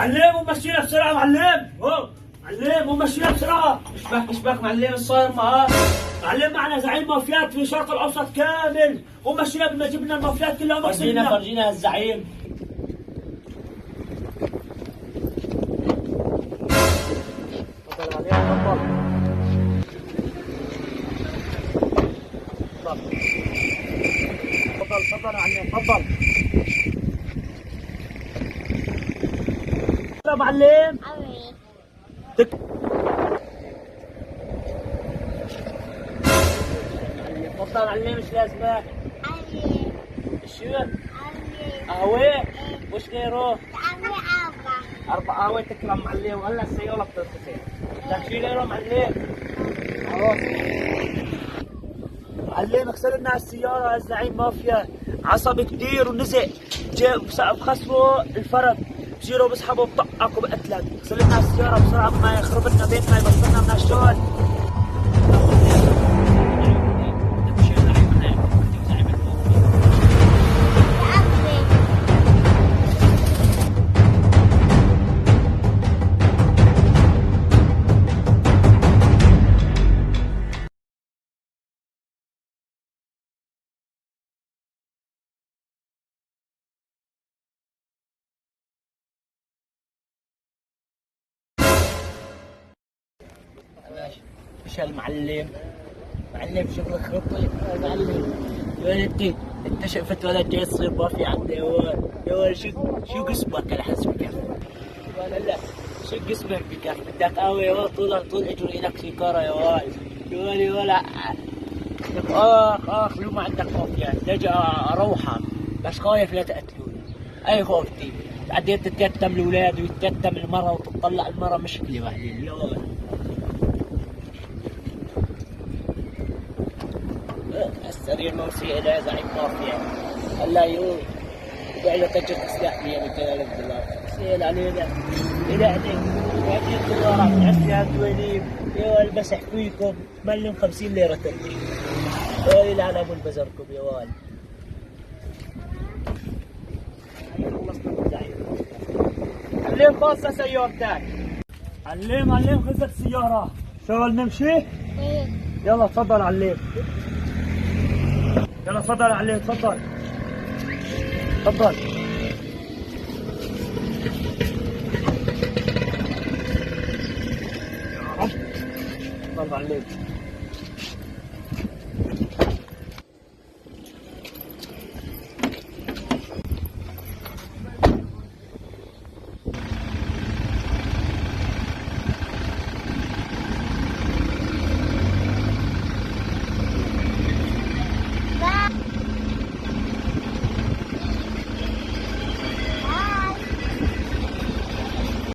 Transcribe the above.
معلم ومشينا بسرعة معلم. معلم ومشينا بسرعة. اشبك معلم الصاير معاه. معلم معنا زعيم مافيات في الشرق الأوسط كامل، ومشينا بدنا جبنا المافيات كلها ومشينا. فرجينا الزعيم. تفضل عليك تفضل معلم تفضل. يا معلم تفضل معلم. ايش لازمك؟ شو؟ قهوة؟ وش غيره؟ أربع قهوة تكرم معلم. وهلا السيارة بترتفع. بدك شي غيره معلم؟ خلاص معلم اغسل لنا السيارة. الزعيم مافيا عصبي كثير ونزق، جاء بخسروا الفرد، بجيروا بسحبوا بطقك وبقتلك. اغسل لنا السيارة بسرعة ما يخرب لنا بيتنا، يبطلنا من هالشغل. ايش المعلم؟ معلم شغلك خطي يا معلم. يا ولدي انت شفت ولد جاي تصير بافي عندي يا ولد. يا ولد شو قسمك على حسب كيف؟ لا شو قسمك بكف؟ بدك قهوة يا ولد. طول اجري لك سيجارة يا ولد. يا ولد يا ولد اخ لو ما عندك مافيا لجأ اروحك، بس خايف لا تقتلوني. اي خوفتي بعدين تتيتم الاولاد ويتيتم المرة وتطلع المرة مشكلة بعدين. يا ولد السرير موسيقى لا زعيم مافيا. هلا يقول يبيع له تاجر سلاح ب 200,000 دولار. سيل علينا يلعني وهجيب سيارة بتعرف فيها دواليب. يا ولد بس احكيكم معلم 50 ليرة تركي. يا يلعن ابو البزركم يا ولد. خلصنا من الزعيم. علم باصة سيارتك. علم خذت السيارة. شغل نمشي؟ يلا تفضل علم. يلا تفضل عليه تفضل. تفضل. تفضل عليك.